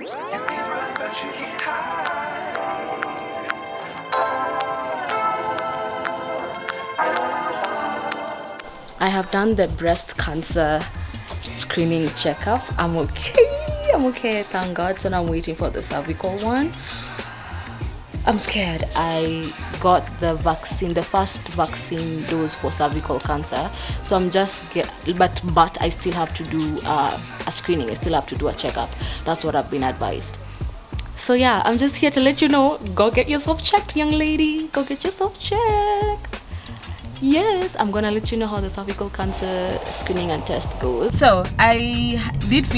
I have done the breast cancer screening checkup. I'm okay, thank God. So now I'm waiting for the cervical one. I'm scared. I got the vaccine, the first vaccine dose for cervical cancer. So I'm just but I still have to do a screening. I still have to do a checkup. That's what I've been advised. So yeah, I'm just here to let you know, go get yourself checked, young lady. Go get yourself checked. Yes, I'm gonna let you know how the cervical cancer screening and test goes. So I did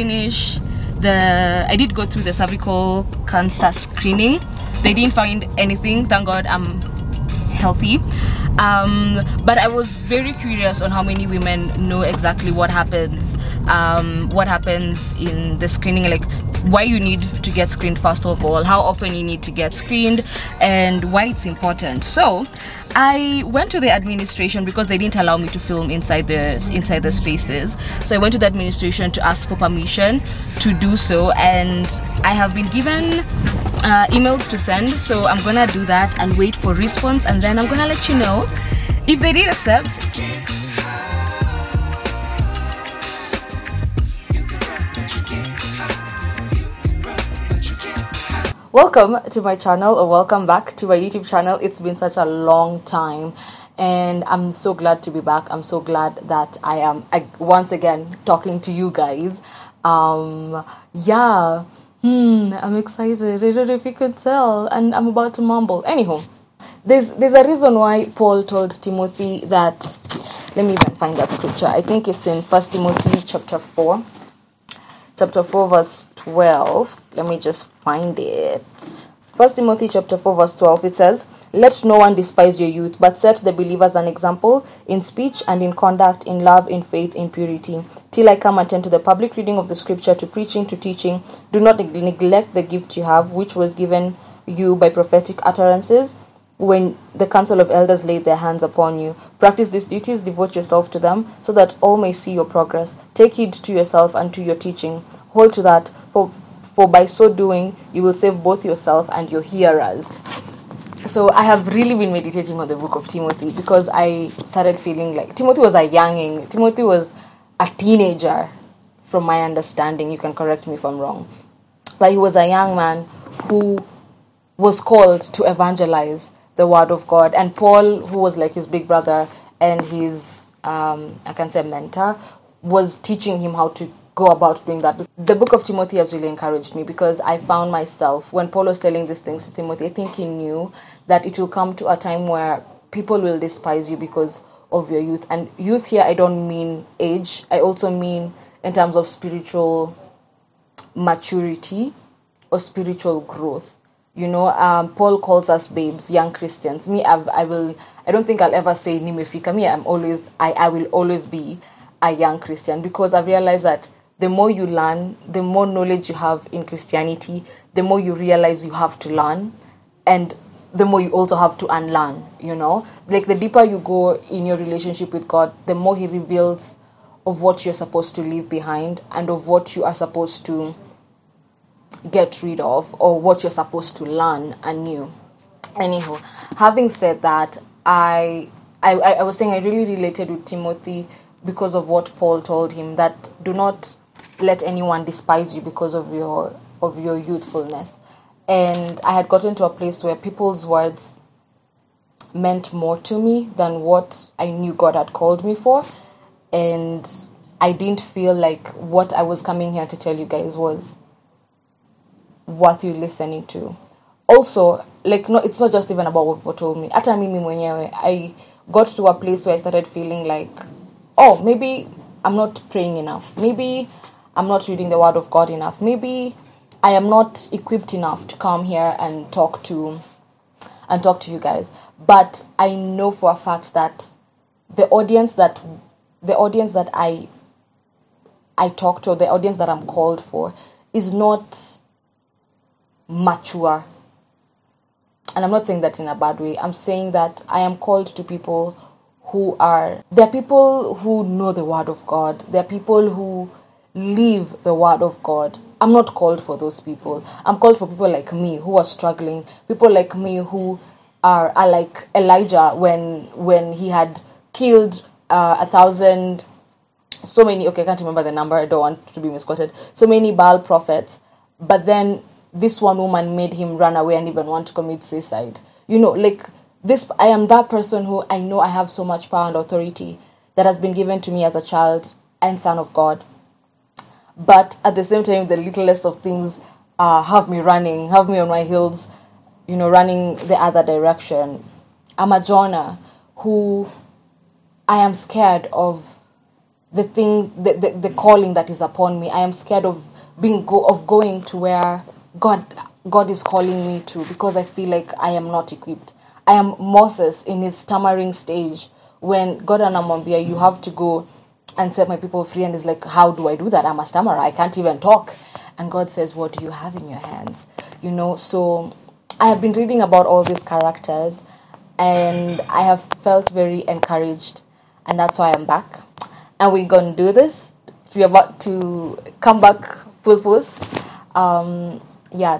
go through the cervical cancer screening. They didn't find anything, thank God. I'm healthy, but I was very curious on how many women know exactly what happens in the screening, like why you need to get screened first of all, how often you need to get screened, and why it's important. So I went to the administration because they didn't allow me to film inside the spaces. So I went to the administration to ask for permission to do so, and I have been given emails to send. So I'm gonna do that and wait for response, and then I'm gonna let you know if they did accept. Welcome to my channel, or welcome back to my YouTube channel. It's been such a long time and I'm so glad to be back. I'm so glad that I am once again talking to you guys. I'm excited. I don't know if you could tell, and I'm about to mumble. Anyhow, there's a reason why Paul told Timothy that. Let me even find that scripture. I think it's in 1 Timothy chapter 4 verse 12. Let me just find it. 1 Timothy chapter 4 verse 12, it says, "Let no one despise your youth, but set the believers an example in speech and in conduct, in love, in faith, in purity. Till I come, attend to the public reading of the scripture, to preaching, to teaching. Do not neglect the gift you have, which was given you by prophetic utterances, when the council of elders laid their hands upon you. Practice these duties, devote yourself to them, so that all may see your progress. Take heed to yourself and to your teaching. Hold to that, for by so doing, you will save both yourself and your hearers." So I have really been meditating on the book of Timothy, because I started feeling like Timothy was a younging. Timothy was a teenager, from my understanding. You can correct me if I'm wrong. But he was a young man who was called to evangelize the word of God. And Paul, who was like his big brother and his, I can say mentor, was teaching him how to go about doing that. The book of Timothy has really encouraged me, because I found myself, when Paul was telling these things to Timothy, I think he knew that it will come to a time where people will despise you because of your youth. And youth here, I don't mean age. I also mean in terms of spiritual maturity or spiritual growth. You know, Paul calls us babes, young Christians. Me, I don't think I'll ever say nimefika. Me, I will always be a young Christian, because I've realized that the more you learn, the more knowledge you have in Christianity, the more you realize you have to learn, and the more you also have to unlearn, you know? Like, the deeper you go in your relationship with God, the more he reveals of what you're supposed to leave behind, and of what you are supposed to get rid of, or what you're supposed to learn anew. Anyhow, having said that, I was saying I really related with Timothy because of what Paul told him, that do not let anyone despise you because of your youthfulness. And I had gotten to a place where people's words meant more to me than what I knew God had called me for, and I didn't feel like what I was coming here to tell you guys was worth you listening to. Also, like, no, it's not just even about what Paul told me. Hata mimi mwenyewe, I got to a place where I started feeling like, oh, maybe I'm not praying enough. Maybe I'm not reading the word of God enough. Maybe I am not equipped enough to come here and talk to you guys. But I know for a fact that the audience that I talk to, the audience that I'm called for, is not mature. And I'm not saying that in a bad way. I'm saying that I am called to people they're people who know the word of God. They're people who live the word of God. I'm not called for those people. I'm called for people like me who are struggling, people like me who are like Elijah when he had killed 1,000, so many, okay, I can't remember the number, I don't want to be misquoted, so many Baal prophets, but then this one woman made him run away and even want to commit suicide. Like this, I am that person who I know I have so much power and authority that has been given to me as a child and son of God. But at the same time, the littlest of things have me on my heels, running the other direction. I'm a Jonah who I am scared of the thing, the calling that is upon me. I am scared of going to where God is calling me to, because I feel like I am not equipped. I am Moses in his stammering stage when God anamwambia, you have to go and set my people free, and is like, how do I do that? I'm a stammerer, I can't even talk. And God says, what do you have in your hands? So I have been reading about all these characters, and I have felt very encouraged, and that's why I'm back. And we're going to do this. We're about to come back full force.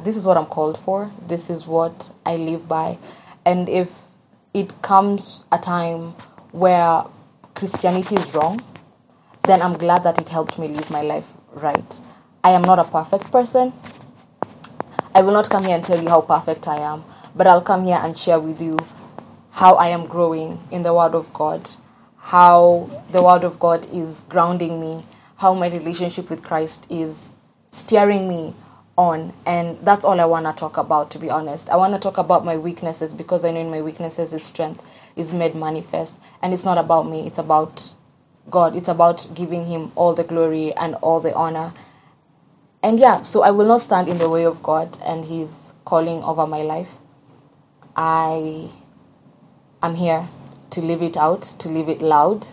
This is what I'm called for. This is what I live by. And if it comes a time where Christianity is wrong, then I'm glad that it helped me live my life right. I am not a perfect person. I will not come here and tell you how perfect I am, but I'll come here and share with you how I am growing in the Word of God, how the Word of God is grounding me, how my relationship with Christ is steering me on. And that's all I want to talk about, to be honest. I want to talk about my weaknesses, because I know in my weaknesses His strength is made manifest. And it's not about me, it's about God. It's about giving Him all the glory and all the honor. And so I will not stand in the way of God and His calling over my life. I am here to live it out, to live it loud.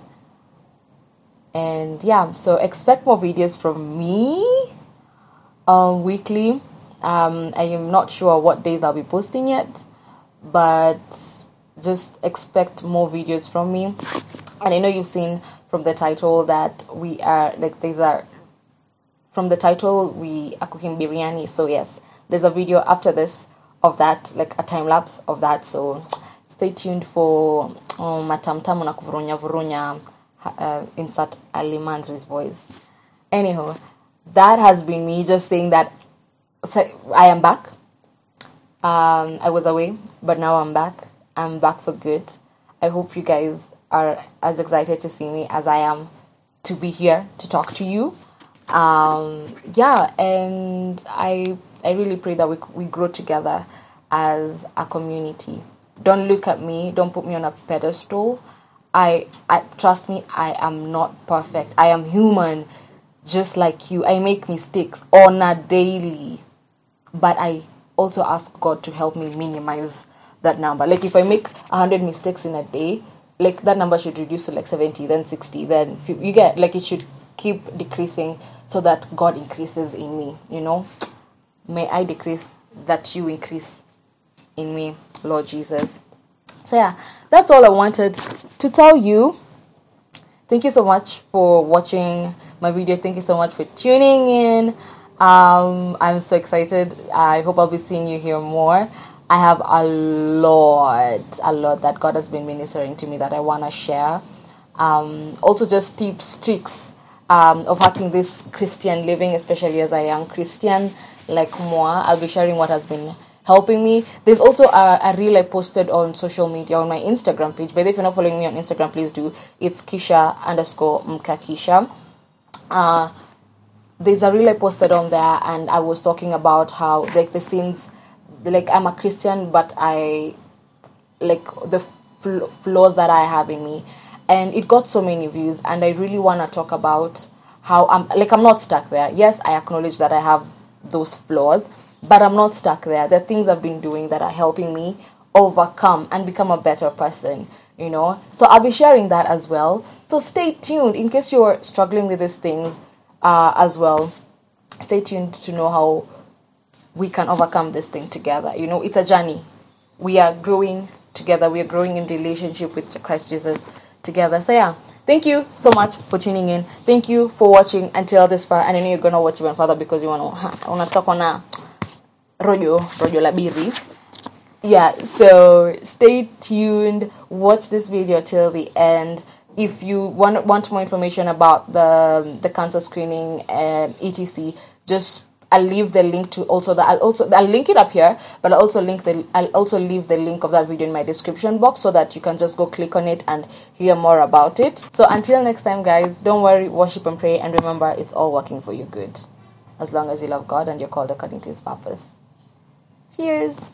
And so expect more videos from me weekly. I am not sure what days I'll be posting yet, but just expect more videos from me. And I know you've seen from the title that we are from the title we are cooking biryani. So yes, there's a video after this of that, like a time lapse of that. So stay tuned for matamtamu na kuvurunya insert Alimandra's voice. Anyhow, that has been me just saying that I am back. I was away, but now I'm back. I'm back for good. I hope you guys are as excited to see me as I am to be here to talk to you. And I really pray that we grow together as a community. Don't look at me, don't put me on a pedestal. I trust me, I am not perfect. I am human, just like you. I make mistakes on a daily, but I also ask God to help me minimize that number. Like if I make 100 mistakes in a day, like that number should reduce to like 70, then 60, then you get, like, it should keep decreasing so that God increases in me. May I decrease that you increase in me, Lord Jesus. So that's all I wanted to tell you. Thank you so much for watching my video. Thank you so much for tuning in. I'm so excited. I hope I'll be seeing you here more. I have a lot that God has been ministering to me that I want to share. Also just tips, tricks of hacking this Christian living, especially as a young Christian like moi. I'll be sharing what has been helping me. There's also a reel I posted on social media on my Instagram page. But if you're not following me on Instagram, please do. It's QYSHA_MKAKISHA. There's a reel I posted on there, and I was talking about how, like, the sins, like, I'm a Christian, but I, like, the flaws that I have in me. And it got so many views, and I really want to talk about how I'm not stuck there. Yes, I acknowledge that I have those flaws, but I'm not stuck there. There are things I've been doing that are helping me overcome and become a better person, So I'll be sharing that as well. So stay tuned in case you're struggling with these things as well. Stay tuned to know how we can overcome this thing together. It's a journey. We are growing together. We are growing in relationship with Christ Jesus together. So yeah, thank you so much for tuning in. Thank you for watching until this far, and I know you're gonna watch even further because you unataka kuona rojo la biri. Yeah, so stay tuned, watch this video till the end. If you want more information about the cancer screening and etc, just I'll leave the link to I'll link it up here, but I'll also leave the link of that video in my description box so that you can just go click on it and hear more about it. So until next time, guys, don't worry, worship and pray, and remember, it's all working for your good as long as you love God and you're called according to His purpose. Cheers.